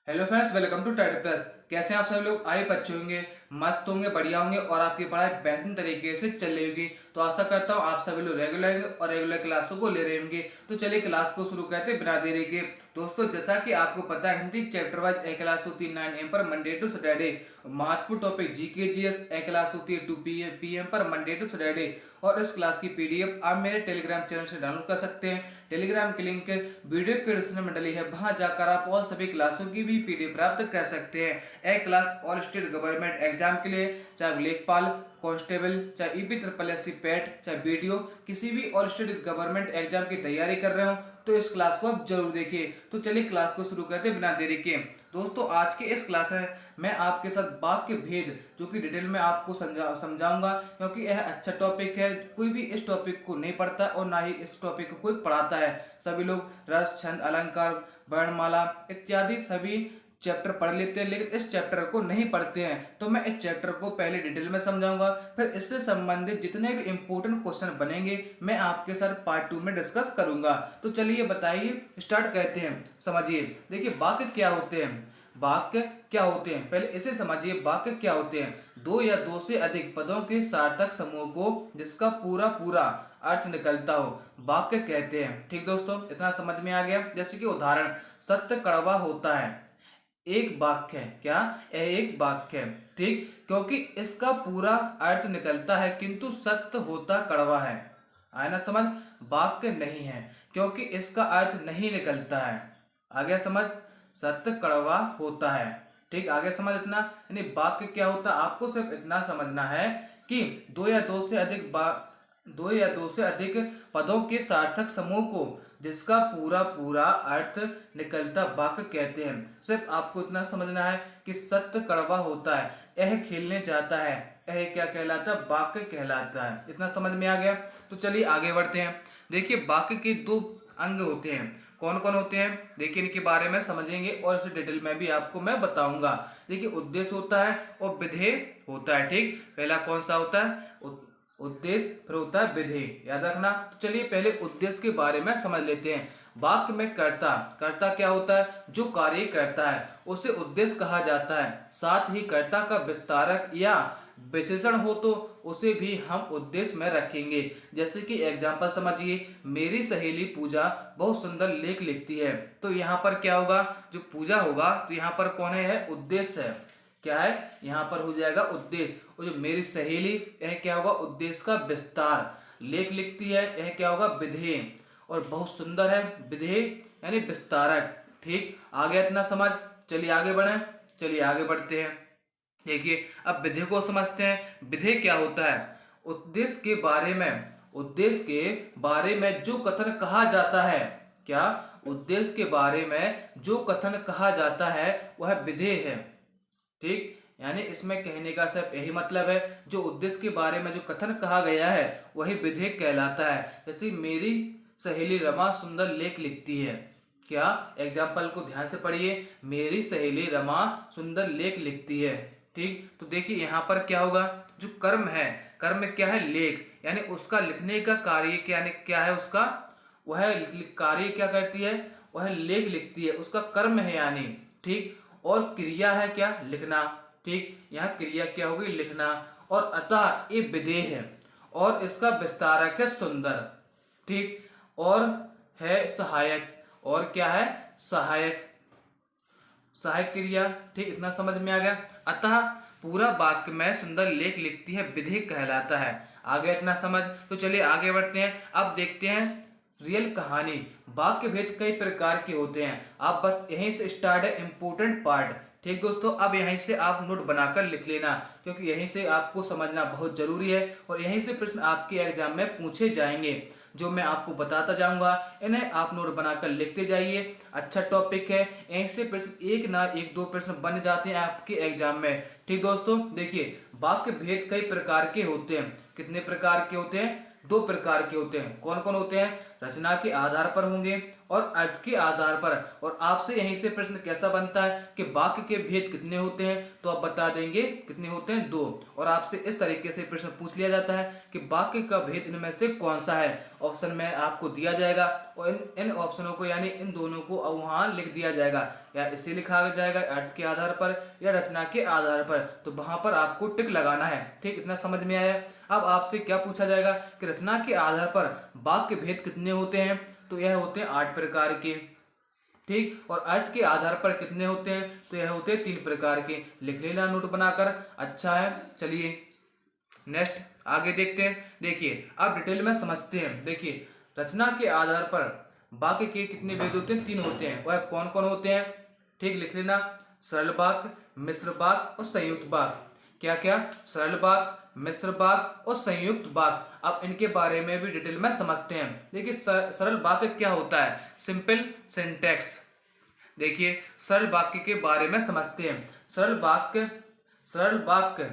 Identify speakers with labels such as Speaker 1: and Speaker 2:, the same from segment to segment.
Speaker 1: Hello friends, welcome to Tide Plus. कैसे हैं आप सब लोग? आए बच्चे होंगे, मस्त होंगे, बढ़िया होंगे और आपकी पढ़ाई बेहतरीन तरीके से चल रही होगी। तो आशा करता हूँ आप सभी लोग रेगुलर होंगे और रेगुलर क्लासों को ले रहे होंगे। तो चलिए क्लास को शुरू करते हैं बिना देरी के। दोस्तों, जैसा कि आपको पता है, हिंदी चैप्टर वाइज ए क्लास होती है 9 AM पर मंडे टू सैटरडे। महत्वपूर्ण टॉपिक जीके जीएस ए क्लास होती है 2 PM पर मंडे टू सैटरडे। और इस क्लास की पीडीएफ आप मेरे टेलीग्राम चैनल से डाउनलोड कर सकते हैं। टेलीग्राम की लिंक वीडियो के डिस्क्रिप्शन में डली है, वहां जाकर आप और सभी क्लासों की भी पीडीएफ प्राप्त कर सकते हैं। A class all state government exam के लिए, चाहे लेखपाल, कांस्टेबल, चाहे ईपी ट्रिपल एससी पैट, चाहे बीडीओ, किसी भी ऑल स्टेट गवर्नमेंट एग्जाम की तैयारी कर रहे हो तो इस क्लास को आप जरूर देखिए। तो चलिए क्लास को शुरू करते हैं बिना देरी के। दोस्तों, आज के इस क्लास में मैं आपके साथ बाघ के भेद जो कि डिटेल में आपको समझाऊंगा, क्योंकि यह अच्छा टॉपिक है। कोई भी इस टॉपिक को नहीं पढ़ता और ना ही इस टॉपिक को कोई पढ़ाता है। सभी लोग रस, छंद, अलंकार, वर्णमाला इत्यादि सभी चैप्टर पढ़ लेते हैं, लेकिन इस चैप्टर को नहीं पढ़ते हैं। तो मैं इस चैप्टर को पहले डिटेल में समझाऊंगा, फिर इससे संबंधित जितने भी इंपॉर्टेंट क्वेश्चन बनेंगे मैं आपके साथ पार्ट 2 में डिस्कस करूंगा। तो चलिए बताइए, स्टार्ट करते हैं। समझिए, देखिए वाक्य क्या होते हैं। वाक्य क्या होते हैं, पहले इसे समझिए। वाक्य क्या होते हैं? दो या दो से अधिक पदों के सार्थक समूह को जिसका पूरा पूरा अर्थ निकलता हो वाक्य कहते हैं। ठीक दोस्तों, इतना समझ में आ गया। जैसे कि उदाहरण, सत्य कड़वा होता है, एक वाक्य है। क्या? एक वाक्य है। ठीक, क्योंकि इसका पूरा अर्थ निकलता है किंतु सत्य होता कड़वा है। आया ना समझ? वाक्य नहीं है क्योंकि इसका अर्थ नहीं निकलता है। आ गया समझ? सत्य कड़वा होता है। ठीक, आगे समझ इतना। यानी वाक्य क्या होता है, आपको सिर्फ इतना समझना है कि दो या दो से अधिक पदों के सार्थक समूह को जिसका पूरा पूरा अर्थ निकलता वाक्य कहते हैं। सिर्फ आपको इतना समझना है कि सत्य कड़वा होता है, यह खेलने जाता है, यह क्या कहलाता है? वाक्य कहलाता है। इतना समझ में आ गया। तो चलिए आगे बढ़ते हैं। देखिए, वाक्य के दो अंग होते हैं। कौन कौन होते हैं? देखिए, इनके बारे में समझेंगे और इसे डिटेल में भी आपको मैं बताऊंगा। देखिए, उद्देश्य होता है और विधेय होता है। ठीक, पहला कौन सा होता है? उद्देश्य, फिर होता है विधेय। याद रखना। तो चलिए पहले उद्देश्य के बारे में समझ लेते हैं। वाक्य में कर्ता, कर्ता क्या होता है? जो कार्य करता है उसे उद्देश्य कहा जाता है। साथ ही कर्ता का विस्तारक या विशेषण हो तो उसे भी हम उद्देश्य में रखेंगे। जैसे कि एग्जाम्पल समझिए, मेरी सहेली पूजा बहुत सुंदर लेख लिखती है। तो यहाँ पर क्या होगा? जो पूजा होगा तो यहाँ पर कौन है? उद्देश्य है। क्या है? यहाँ पर हो जाएगा उद्देश्य। और जो मेरी सहेली, यह क्या होगा? उद्देश्य का विस्तार। लेख लिखती है, यह क्या होगा? विधेय। और बहुत सुंदर है, विधेय यानी विस्तारक। ठीक, आ गया इतना समझ? चलिए आगे बढ़े। चलिए आगे बढ़ते हैं। देखिए, अब विधेय को समझते हैं। विधेय क्या होता है? उद्देश्य के बारे में जो कथन कहा जाता है। क्या? उद्देश्य के बारे में जो कथन कहा जाता है वह विधेय है। ठीक, यानी इसमें कहने का सिर्फ यही मतलब है, जो उद्देश्य के बारे में जो कथन कहा गया है वही विधेय कहलाता है। जैसे मेरी सहेली रमा सुंदर लेख लिखती है। क्या? एग्जाम्पल को ध्यान से पढ़िए, मेरी सहेली रमा सुंदर लेख लिखती है। ठीक, तो देखिए यहाँ पर क्या होगा? जो कर्म है, कर्म क्या है? लेख, यानी उसका लिखने का कार्य क्या है उसका? वह कार्य क्या करती है? वह लेख लिखती है, उसका कर्म है यानी। ठीक, और क्रिया है क्या? लिखना। ठीक, यहाँ क्रिया क्या होगी? लिखना। और अतः ये विधेय है और इसका विस्तारक है सुंदर। ठीक, और है सहायक। और क्या है? सहायक, सहायक क्रिया। ठीक, इतना समझ में आ गया। अतः पूरा वाक्य में सुंदर लेख लिखती है विधेय कहलाता है। आगे इतना समझ। तो चलिए आगे बढ़ते हैं। अब देखते हैं रियल कहानी। वाक्य भेद कई प्रकार के होते हैं। आप बस यहीं से स्टार्ट है इंपोर्टेंट पार्ट। ठीक दोस्तों, अब यहीं से आप नोट बनाकर लिख लेना, क्योंकि यहीं से आपको समझना बहुत जरूरी है और यहीं से प्रश्न आपके एग्जाम में पूछे जाएंगे। जो मैं आपको बताता जाऊंगा इन्हें आप नोट बनाकर लिखते जाइए। अच्छा टॉपिक है, यहीं से प्रश्न एक ना एक दो प्रश्न बन जाते हैं आपके एग्जाम में। ठीक दोस्तों, देखिए वाक्य भेद कई प्रकार के होते हैं। कितने प्रकार के होते हैं? दो प्रकार के होते हैं। कौन कौन होते हैं? रचना के आधार पर होंगे और अर्थ के आधार पर। और आपसे यहीं से प्रश्न कैसा बनता है कि वाक्य के भेद कितने होते हैं, तो आप बता देंगे कितने होते हैं, 2। और आपसे इस तरीके से प्रश्न पूछ लिया जाता है कि वाक्य का भेद इनमें से कौन सा है। ऑप्शन में आपको दिया जाएगा और इन ऑप्शनों को यानी इन दोनों को वहां लिख दिया जाएगा, या इसे लिखा जाएगा अर्थ के आधार पर या रचना के आधार पर, तो वहां पर आपको टिक लगाना है। ठीक, इतना समझ में आया। अब आपसे क्या पूछा जाएगा कि रचना के आधार पर वाक्य भेद कितने होते हैं, तो यह होते हैं 8 प्रकार के। ठीक, और अर्थ के आधार पर कितने होते हैं, तो यह होते हैं 3 प्रकार के। लिख लेना नोट बनाकर, अच्छा है। चलिए नेक्स्ट आगे देखते हैं। देखिए अब डिटेल में समझते हैं। देखिए रचना के आधार पर वाक्य के कितने भेद होते हैं, 3 होते हैं। वह कौन कौन होते हैं, ठीक लिख लेना। सरल वाक्य, मिश्र वाक्य और संयुक्त वाक्य। क्या क्या, सरल वाक्य, मिश्र वाक्य और संयुक्त वाक्य। अब इनके बारे में भी डिटेल में समझते हैं। देखिए सरल वाक्य क्या होता है, सिंपल सिंटैक्स। देखिए सरल वाक्य के बारे में समझते हैं। सरल वाक्य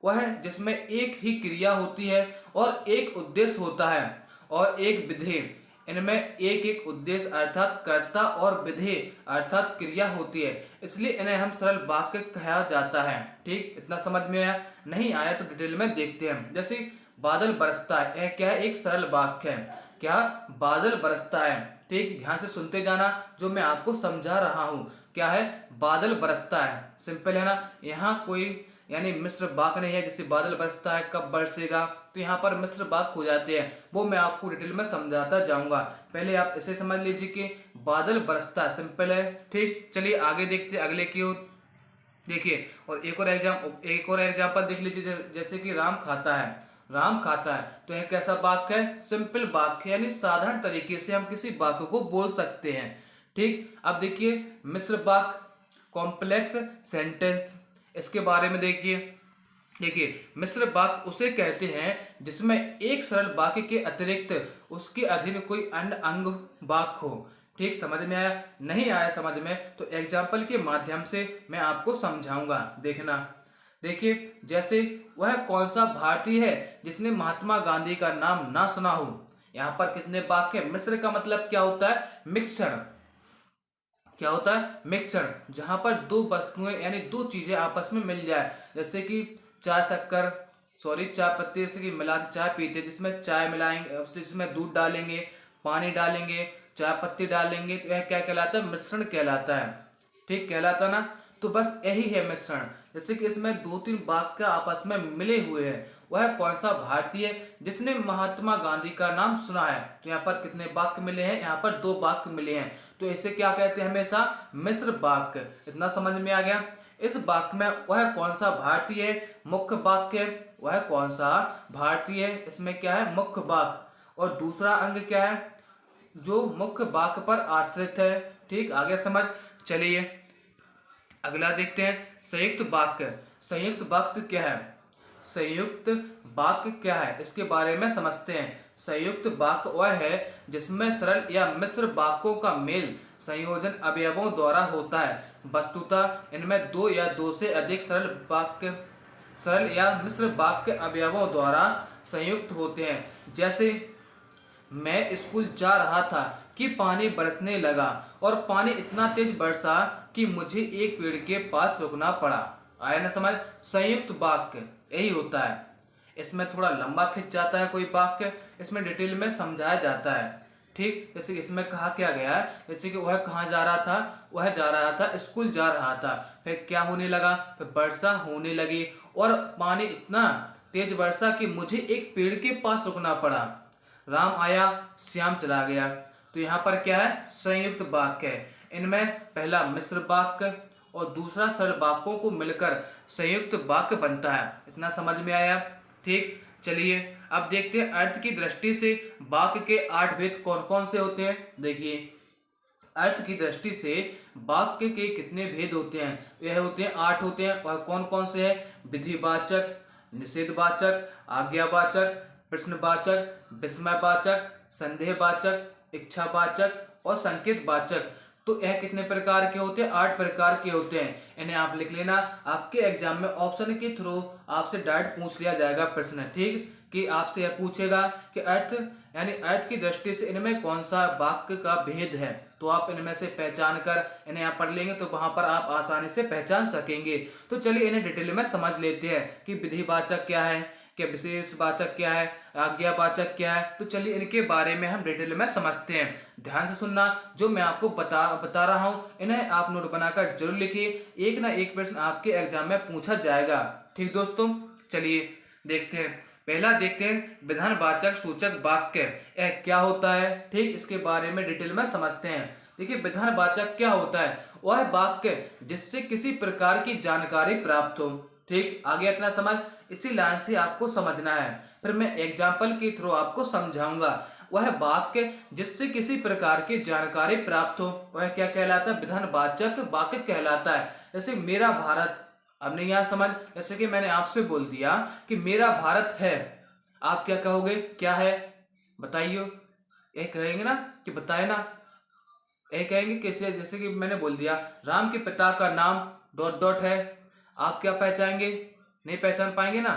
Speaker 1: वह है जिसमें एक ही क्रिया होती है और एक उद्देश्य होता है और एक विधेय। इनमें एक एक उद्देश्य अर्थात कर्ता और विधेय अर्थात क्रिया होती है, इसलिए इन्हें हम सरल वाक्य कहा जाता है। ठीक, इतना समझ में आया। नहीं आया तो डिटेल में देखते हैं। जैसे बादल बरसता है, यह क्या है, एक सरल वाक्य है। क्या, बादल बरसता है। ठीक, ध्यान से सुनते जाना जो मैं आपको समझा रहा हूँ। क्या है, बादल बरसता है, सिंपल है ना। यहाँ कोई यानी मिश्र वाक्य नहीं है, जैसे बादल बरसता है कब बरसेगा, तो यहाँ पर मिश्र वाक्य हो जाते हैं, वो मैं आपको डिटेल में समझाता जाऊंगा। पहले आप इसे समझ लीजिए कि बादल बरसता है, सिंपल है। ठीक, चलिए आगे देखते हैं अगले की ओर। देखिए और एक और एग्जाम्पल देख लीजिए। जैसे कि राम खाता है, राम खाता है, तो यह कैसा वाक्य है, सिंपल वाक्य, यानी साधारण तरीके से हम किसी वाक्य को बोल सकते हैं। ठीक, अब देखिए मिश्र वाक्य, कॉम्प्लेक्स सेंटेंस, इसके बारे में देखिए मिश्र वाक्य उसे कहते हैं जिसमें एक सरल वाक्य के अतिरिक्त उसके अधीन कोई अन्य अंग वाक्य हो। ठीक, समझ में आया। नहीं आया समझ में तो एग्जाम्पल के माध्यम से मैं आपको समझाऊंगा, देखना। देखिए जैसे वह कौन सा भारतीय है जिसने महात्मा गांधी का नाम ना सुना हो। यहाँ पर कितने वाक्य, मिश्र का मतलब क्या होता है, मिक्सचर। क्या होता है, मिक्सचर, जहां पर दो वस्तुएं यानी दो चीजें आपस में मिल जाए। जैसे कि चाय चाय पत्ती से मिला चाय पीते, जिसमें चाय मिलाएंगे, जिसमें दूध डालेंगे, पानी डालेंगे, चाय पत्ती डालेंगे, तो यह क्या कहलाता है, मिश्रण कहलाता है। ठीक, कहलाता ना। तो बस यही है मिश्रण। जैसे कि इसमें 2-3 वाक्य आपस में मिले हुए हैं। वह कौन सा भारतीय है जिसने महात्मा गांधी का नाम सुना है, तो यहाँ पर कितने वाक्य मिले हैं, यहाँ पर 2 वाक्य मिले हैं, तो इसे क्या कहते हैं, हमेशा मिश्र वाक्य। इतना समझ में आ गया। इस वाक्य में वह कौन सा भारतीय है, मुख्य वाक्य, वह कौन सा भारतीय है, इसमें क्या है, मुख्य वाक्य, और दूसरा अंग क्या है, जो मुख्य वाक्य पर आश्रित है। ठीक, आगे समझ। चलिए अगला देखते हैं, संयुक्त वाक्य। संयुक्त वाक्य क्या है, संयुक्त वाक्य क्या है, इसके बारे में समझते हैं। संयुक्त वाक्य वह है जिसमें सरल या मिश्र वाक्यों का मेल संयोजन अवयवों द्वारा होता है। वस्तुतः इनमें 2 या 2 से अधिक सरल या मिश्र वाक्य अवयवों द्वारा संयुक्त होते हैं। जैसे मैं स्कूल जा रहा था कि पानी बरसने लगा और पानी इतना तेज बरसा कि मुझे एक पेड़ के पास रुकना पड़ा। आया ना समझ, संयुक्त वाक्य यही होता है। इसमें थोड़ा लंबा खिंच जाता है कोई वाक्य, इसमें डिटेल में समझाया जाता है। ठीक, जैसे इसमें कहा क्या गया है, जैसे कि वह कहाँ जा रहा था, वह जा रहा था स्कूल जा रहा था, फिर क्या होने लगा, फिर वर्षा होने लगी और पानी इतना तेज बरसा कि मुझे एक पेड़ के पास रुकना पड़ा। राम आया, श्याम चला गया। तो यहाँ पर क्या है, संयुक्त वाक्य है। इनमें पहला मिश्र वाक्य और दूसरा सरल वाक्यों को मिलकर संयुक्त वाक्य बनता है। इतना समझ में आया। ठीक, चलिए अब देखते हैं अर्थ की दृष्टि से वाक्य के 8 भेद कौन कौन से होते हैं। देखिए अर्थ की दृष्टि से वाक्य के कितने भेद होते हैं, यह होते हैं 8 होते हैं। वह कौन कौन से हैं, विधिवाचक, निषेधवाचक, आज्ञावाचक, प्रश्नवाचक, विस्मयवाचक, संदेहवाचक, इच्छावाचक और संकेतवाचक। तो यह कितने प्रकार के होते हैं? 8 प्रकार के होते हैं। इन्हें आप लिख लेना, आपके एग्जाम में ऑप्शन के थ्रू आपसे डायरेक्ट पूछ लिया जाएगा प्रश्न। ठीक, कि आपसे यह पूछेगा कि अर्थ यानी अर्थ की दृष्टि से इनमें कौन सा वाक्य का भेद है, तो आप इनमें से पहचान कर इन्हें आप पढ़ लेंगे तो वहां पर आप आसानी से पहचान सकेंगे। तो चलिए इन्हें डिटेल में समझ लेते हैं कि विधिवाचक क्या है, क्या विशेषवाचक क्या है, आज्ञावाचक क्या है। तो चलिए इनके बारे में हम डिटेल में समझते हैं। ध्यान से सुनना, जो मैं आपको बता रहा हूं इन्हें आप नोट बनाकर जरूर लिखिए, एक ना एक प्रश्न आपके एग्जाम में पूछा जाएगा। ठीक दोस्तों, चलिए देखते हैं। पहला देखते हैं विधानवाचक सूचक वाक्य, यह क्या होता है। ठीक, इसके बारे में डिटेल में समझते हैं। देखिए विधानवाचक क्या होता है? वह वाक्य जिससे किसी प्रकार की जानकारी प्राप्त हो। ठीक, आगे इतना समझ, इसी लाइन से आपको समझना है, फिर मैं एग्जाम्पल के थ्रू आपको समझाऊंगा। वह वाक्य जिससे किसी प्रकार की जानकारी प्राप्त हो वह क्या कहलाता है? विधानवाचक वाक्य कहलाता है। जैसे मेरा भारत, हमने यहाँ समझ, जैसे कि मैंने आपसे बोल दिया कि मेरा भारत है, आप क्या कहोगे? क्या है बताइए, ये कहेंगे ना कि बताए ना, ये कहेंगे कैसे? जैसे कि मैंने बोल दिया राम के पिता का नाम डॉट डॉट है, आप क्या पहचानेंगे? नहीं पहचान पाएंगे ना।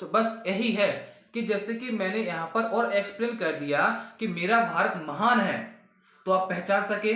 Speaker 1: तो बस यही है कि जैसे कि मैंने यहाँ पर और एक्सप्लेन कर दिया कि मेरा भारत महान है, तो आप पहचान सके।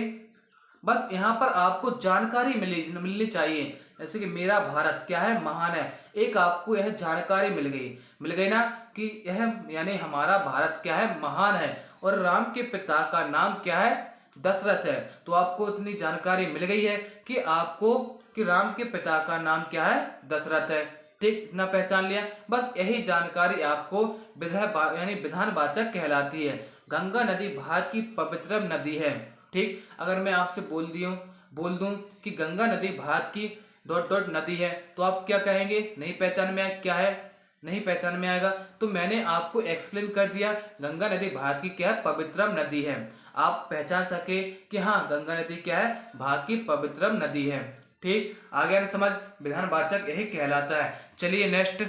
Speaker 1: बस यहाँ पर आपको जानकारी मिलनी चाहिए, जैसे कि मेरा भारत क्या है? महान है। एक आपको यह जानकारी मिल गई ना कि यह यानी हमारा भारत क्या है? महान है। और राम के पिता का नाम क्या है? दशरथ है। तो आपको इतनी जानकारी मिल गई है कि आपको कि राम के पिता का नाम क्या है? दशरथ है। ठीक, इतना पहचान लिया। बस यही जानकारी आपको यानी विधानवाचक कहलाती है। गंगा नदी भारत की पवित्रतम नदी है। ठीक, अगर मैं आपसे बोल दूं कि गंगा नदी भारत की डॉट डॉट नदी है, तो आप क्या कहेंगे? नहीं पहचान में आएगा, क्या है? नहीं पहचान में आएगा। तो मैंने आपको एक्सप्लेन कर दिया गंगा नदी भारत की क्या है? पवित्रतम नदी है। आप पहचान सके कि हाँ गंगा नदी क्या है? भारत की पवित्रतम नदी है। ठीक, आगे ना समझ, विधानवाचक यही कहलाता है। चलिए नेक्स्ट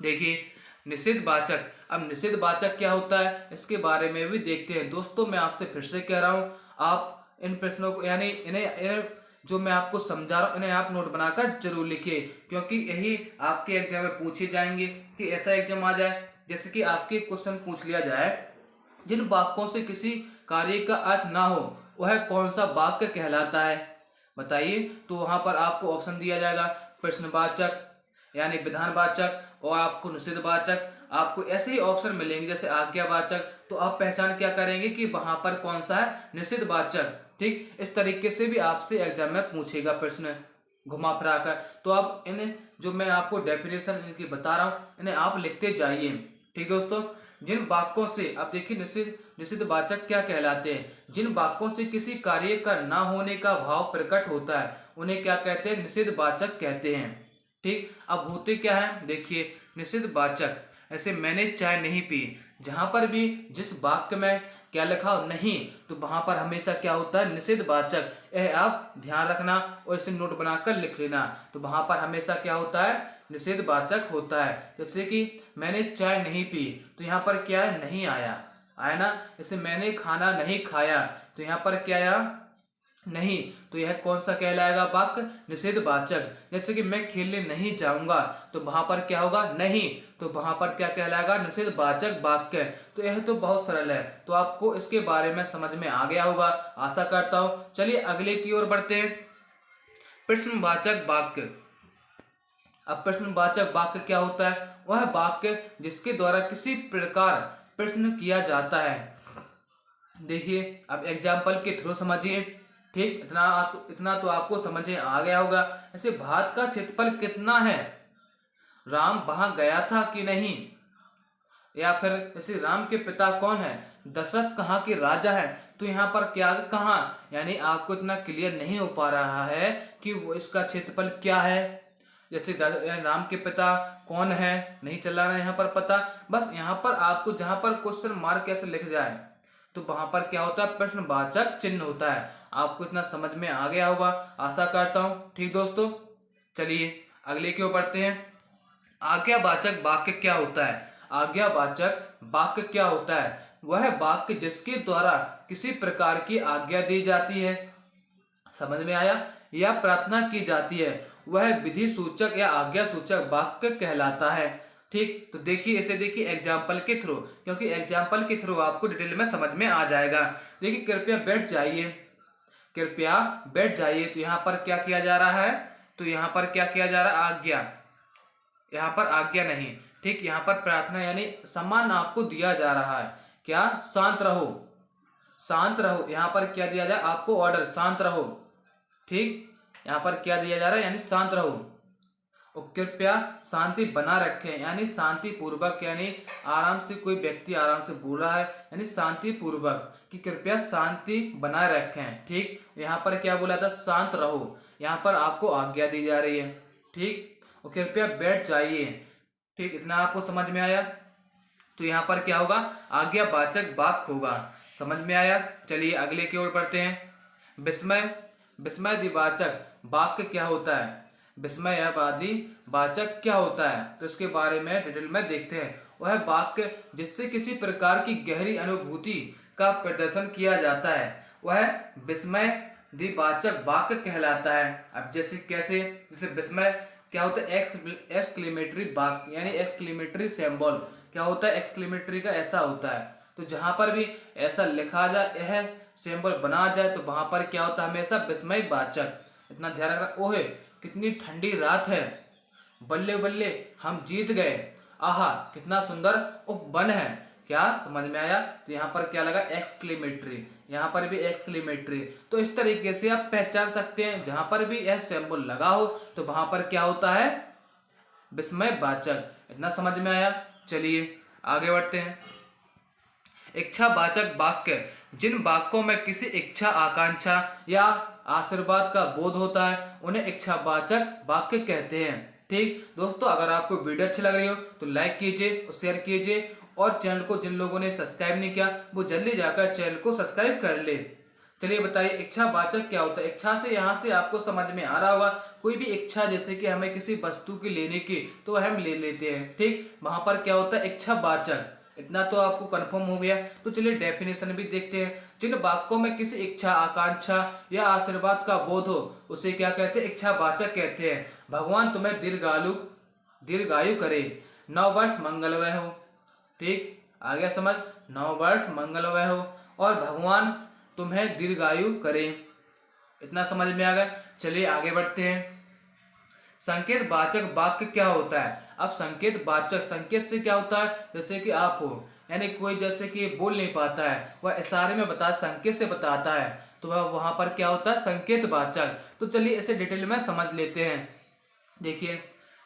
Speaker 1: देखिए निषेधवाचक। अब निषेधवाचक क्या होता है इसके बारे में भी देखते हैं। दोस्तों मैं आपसे फिर से कह रहा हूं, आप इन प्रश्नों को यानी इन्हें जो मैं आपको समझा रहा हूं इन्हें आप नोट बनाकर जरूर लिखिए, क्योंकि यही आपके एग्जाम में पूछे जाएंगे। कि ऐसा एग्जाम आ जाए जैसे कि आपके क्वेश्चन पूछ लिया जाए, जिन वाक्यों से किसी कार्य का अर्थ ना हो वह कौन सा वाक्य कहलाता है, बताइए। तो वहां पर आपको ऑप्शन दिया जाएगा, प्रश्नवाचक यानी विधानवाचक, और आपको निषेधवाचक। आपको ऐसे ही ऑप्शन मिलेंगे जैसे आज्ञावाचक। तो आप पहचान क्या करेंगे कि वहां पर कौन सा है? निषेधवाचक। ठीक, इस तरीके से भी आपसे एग्जाम में पूछेगा प्रश्न घुमा फिरा कर। तो आप इन्हें जो मैं आपको डेफिनेशन इनकी बता रहा हूं इन्हें आप लिखते जाइए। ठीक दोस्तों, जिन वाक्यों से आप देखिए निषेधवाचक क्या कहलाते हैं? जिन वाक्यों से किसी कार्य का ना होने का भाव प्रकट होता है उन्हें क्या कहते हैं? निषेधवाचक कहते हैं। ठीक, अब होते क्या है देखिए निषेधवाचक, ऐसे मैंने चाय नहीं पी, जहां पर भी जिस वाक्य में क्या लिखा हो नहीं, तो वहां पर हमेशा क्या होता है? निषेधवाचक। यह आप ध्यान रखना और इसे नोट बनाकर लिख लेना। तो वहां पर हमेशा क्या होता है? निषेधवाचक होता है। जैसे कि मैंने चाय नहीं पी, तो यहाँ पर क्या है? नहीं आया ना। जैसे मैंने खाना नहीं खाया, तो यहाँ पर क्या आया? नहीं। तो यह कौन सा कहलाएगा वाक्य? निषेधवाचक। जैसे कि मैं खेलने नहीं जाऊंगा, तो वहां पर क्या होगा? नहीं। तो वहां पर क्या कहलाएगा? निषेधवाचक वाक्य। तो यह तो बहुत सरल है, तो आपको इसके बारे में समझ में आ गया होगा, आशा करता हूं। चलिए अगले की ओर बढ़ते हैं, प्रश्नवाचक वाक्य। अब प्रश्नवाचक वाक्य क्या होता है? वह वाक्य जिसके द्वारा किसी प्रकार प्रश्न किया जाता है। देखिए अब एग्जाम्पल के थ्रू समझिए। ठीक, इतना तो आपको समझ में आ गया होगा। ऐसे भारत का क्षेत्रफल कितना है? राम वहां गया था कि नहीं? या फिर जैसे राम के पिता कौन है? दशरथ कहाँ के राजा है? तो यहाँ पर क्या कहाँ, यानी आपको इतना क्लियर नहीं हो पा रहा है कि वो इसका क्षेत्रफल क्या है। जैसे राम के पिता कौन है, नहीं चल रहा है यहाँ पर पता। बस यहाँ पर आपको जहां पर क्वेश्चन मार्क कैसे लिख जाए, तो वहां पर क्या होता है? प्रश्नवाचक चिन्ह होता है। आपको इतना समझ में आ गया होगा, आशा करता हूं। ठीक दोस्तों, चलिए अगले की ओर बढ़ते हैं। आज्ञावाचक वाक्य क्या होता है? आज्ञावाचक वाक्य क्या होता है? वह वाक्य जिसके द्वारा किसी प्रकार की आज्ञा दी जाती है। समझ में आया? या प्रार्थना की जाती है वह विधि सूचक या आज्ञा सूचक वाक्य कहलाता है। ठीक, तो देखिए इसे देखिए एग्जाम्पल के थ्रू, क्योंकि एग्जाम्पल के थ्रू आपको डिटेल में समझ में आ जाएगा। देखिए कृपया बैठ जाइए, कृपया बैठ जाइए। तो यहाँ पर क्या किया जा रहा है? तो यहाँ पर क्या किया जा रहा है? आज्ञा। यहाँ पर आज्ञा नहीं, ठीक, यहाँ पर प्रार्थना यानी सम्मान आपको दिया जा रहा है। क्या? शांत रहो, शांत रहो। यहाँ पर क्या दिया जाए आपको? ऑर्डर, शांत रहो। ठीक, यहाँ पर क्या दिया जा रहा है? यानी शांत रहो। और कृपया शांति बना रखें, यानी शांति पूर्वक, यानी आराम से, कोई व्यक्ति आराम से बोल रहा है यानी शांति पूर्वक, कि कृपया शांति बनाए रखें। ठीक, यहाँ पर क्या बोला था? शांत रहो। यहाँ पर आपको आज्ञा दी जा रही है। ठीक, और कृपया बैठ जाइए। ठीक, इतना आपको समझ में आया? तो यहाँ पर क्या होगा? आज्ञावाचक वाक्य होगा। समझ में आया? चलिए अगले की ओर बढ़ते हैं। विस्मय, विस्मयवाचक वाक्य क्या होता है? विस्मयवादी वाचक क्या होता है? तो इसके बारे में डिटेल में देखते हैं। वह वाक्य जिससे किसी प्रकार की गहरी अनुभूति का प्रदर्शन किया जाता है वह विस्मयवाचक वाक्य कहलाता है। अब जैसे कैसे? जैसे विस्मय क्या होता है? एक्सक्लेमेटरी वाक्य, यानी एक्सक्लेमेटरी सिंबल क्या होता है? एक्सक्लेमेटरी का ऐसा होता है। तो जहां पर भी ऐसा लिखा जाए, यह सिंबल बना जाए, तो वहां पर क्या होता है? हमेशा विस्मयवाचक। इतना ध्यान रखना। ओहे कितनी ठंडी रात है, बल्ले बल्ले हम जीत गए, आहा कितना सुंदर उपवन है। क्या समझ में आया? तो यहाँ पर क्या लगा? एक्सक्लेमेटरी। यहाँ पर भी एक्सक्लेमेटरी। तो इस तरीके से आप पहचान सकते हैं, जहां पर भी यह सिंबल लगा हो तो वहां पर क्या होता है? विस्मयवाचक। इतना समझ में आया? चलिए आगे बढ़ते हैं। इच्छावाचक वाक्य, जिन वाक्यों में किसी इच्छा, आकांक्षा या आशीर्वाद का बोध होता है उन्हें इच्छावाचक वाक्य कहते हैं। ठीक दोस्तों, अगर आपको वीडियो अच्छी लग रही हो तो लाइक कीजिए और शेयर कीजिए, और चैनल को जिन लोगों ने सब्सक्राइब नहीं किया वो जल्दी जाकर चैनल को सब्सक्राइब कर ले। चलिए बताइए इच्छावाचक क्या होता है? इच्छा से यहाँ से आपको समझ में आ रहा होगा, कोई भी इच्छा, जैसे कि हमें किसी वस्तु की लेने की, तो हम ले लेते हैं। ठीक, वहां पर क्या होता है? इच्छावाचक। इतना तो आपको कंफर्म हो गया। तो चलिए डेफिनेशन भी देखते हैं। जिन वाक्यों में किसी इच्छा, आकांक्षा या आशीर्वाद का बोध हो उसे क्या कहते हैं? इच्छावाचक कहते हैं। भगवान तुम्हें दीर्घायु करे, 9 वर्ष मंगलमय हो। ठीक, आ गया समझ? 9 वर्ष मंगलमय हो और भगवान तुम्हें दीर्घायु करे। इतना समझ में आ गया? चलिए आगे बढ़ते हैं। संकेत वाचक वाक्य क्या होता है? अब संकेत वाचक, संकेत से क्या होता है? जैसे कि आप हो, यानी कोई जैसे कि बोल नहीं पाता है, वह इशारे में संकेत से बताता है, तो वह वहां पर क्या होता है? संकेत वाचक। तो चलिए इसे डिटेल में समझ लेते हैं। देखिए,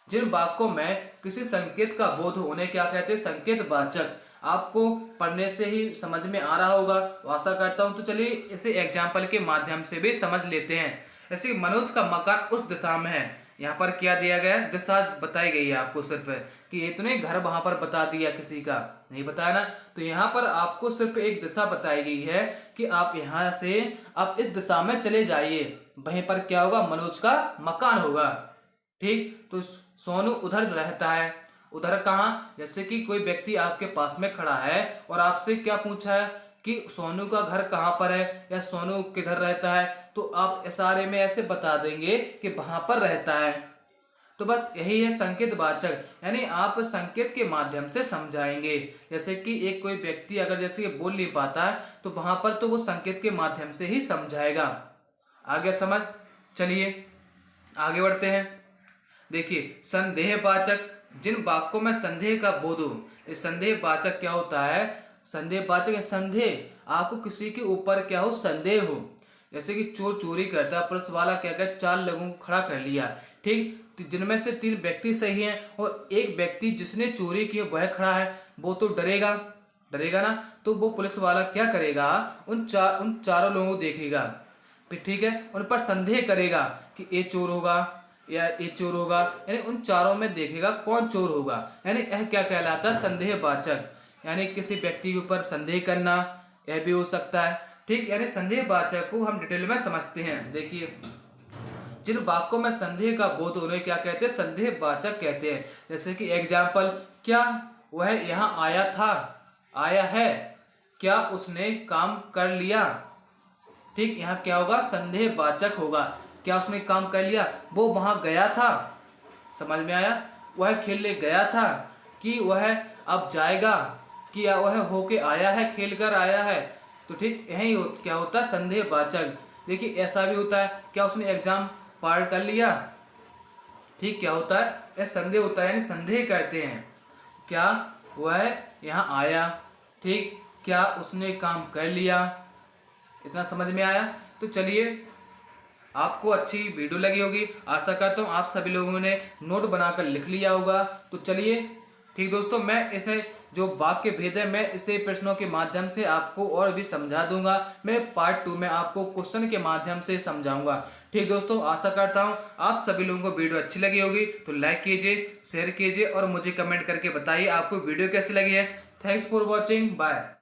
Speaker 1: जिन वाक्यों में किसी संकेत का बोध हो उन्हें क्या कहते हैं? संकेत वाचक। आपको पढ़ने से ही समझ में आ रहा होगा, आशा करता हूं। तो चलिए इसे एग्जाम्पल के माध्यम से भी समझ लेते हैं। जैसे मनोज का मकान उस दिशा में है, यहाँ पर क्या दिया गया है? दिशा बताई गई है आपको सिर्फ, कि ये तो नहीं घर वहां पर बता दिया, किसी का नहीं बताया ना। तो यहाँ पर आपको सिर्फ एक दिशा बताई गई है कि आप यहाँ से आप इस दिशा में चले जाइए, वहीं पर क्या होगा? मनोज का मकान होगा। ठीक, तो सोनू उधर रहता है। उधर कहाँ? जैसे कि कोई व्यक्ति आपके पास में खड़ा है और आपसे क्या पूछा है कि सोनू का घर कहाँ पर है या सोनू किधर रहता है, तो आप इशारे में ऐसे बता देंगे कि वहां पर रहता है। तो बस यही है संकेत वाचक, यानी आप संकेत के माध्यम से समझाएंगे। जैसे कि एक कोई व्यक्ति अगर जैसे कि बोल नहीं पाता है तो वहां पर तो वो संकेत के माध्यम से ही समझाएगा। आगे समझ? चलिए आगे बढ़ते हैं। देखिए संदेहवाचक, जिन वाक्यों में संदेह का बोध हो। संदेहवाचक क्या होता है? संदेहवाचक संदेह, आपको किसी के ऊपर क्या हो? संदेह हो। जैसे कि चोर चोरी करता है, पुलिस वाला क्या कहता है? 4 लोगों को खड़ा कर लिया। ठीक, जिनमें से 3 व्यक्ति सही हैं और एक व्यक्ति जिसने चोरी की वह खड़ा है, वो तो डरेगा, डरेगा ना। तो वो पुलिस वाला क्या करेगा? उन चारों लोगों को देखेगा, फिर ठीक है, उन पर संदेह करेगा कि ये चोर होगा या ये चोर होगा, यानी उन चारों में देखेगा कौन चोर होगा। यानी यह क्या कहलाता है? संदेहवाचक। यानी किसी व्यक्ति के ऊपर संदेह करना, यह भी हो सकता है। ठीक, यानी संदेहवाचक को हम डिटेल में समझते हैं। देखिए, जिन वाक्यों में संदेह का बोध हो उन्हें क्या कहते हैं? संदेहवाचक कहते हैं। जैसे कि एग्जाम्पल, क्या वह यहाँ आया था? आया है। क्या उसने काम कर लिया? ठीक, यहाँ क्या होगा, संदेहवाचक होगा। क्या उसने काम कर लिया, वो वहां गया था, समझ में आया, वह खेलने गया था, कि वह अब जाएगा, कि वह होके आया है, खेल कर आया है। तो ठीक यही क्या होता है, संदेहवाचक। देखिए ऐसा भी होता है, क्या उसने एग्जाम पार कर लिया, ठीक, क्या होता है, यह संदेह होता है, यानी संदेह करते हैं। क्या वह यहाँ आया, ठीक, क्या उसने काम कर लिया। इतना समझ में आया। तो चलिए, आपको अच्छी वीडियो लगी होगी, आशा करता हूँ आप सभी लोगों ने नोट बनाकर लिख लिया होगा। तो चलिए, ठीक दोस्तों, मैं इसे जो वाक्य भेद है मैं इसे प्रश्नों के माध्यम से आपको और भी समझा दूंगा। मैं पार्ट 2 में आपको क्वेश्चन के माध्यम से समझाऊंगा। ठीक दोस्तों, आशा करता हूँ आप सभी लोगों को वीडियो अच्छी लगी होगी। तो लाइक कीजिए, शेयर कीजिए और मुझे कमेंट करके बताइए आपको वीडियो कैसी लगी है। Thanks for watching, bye.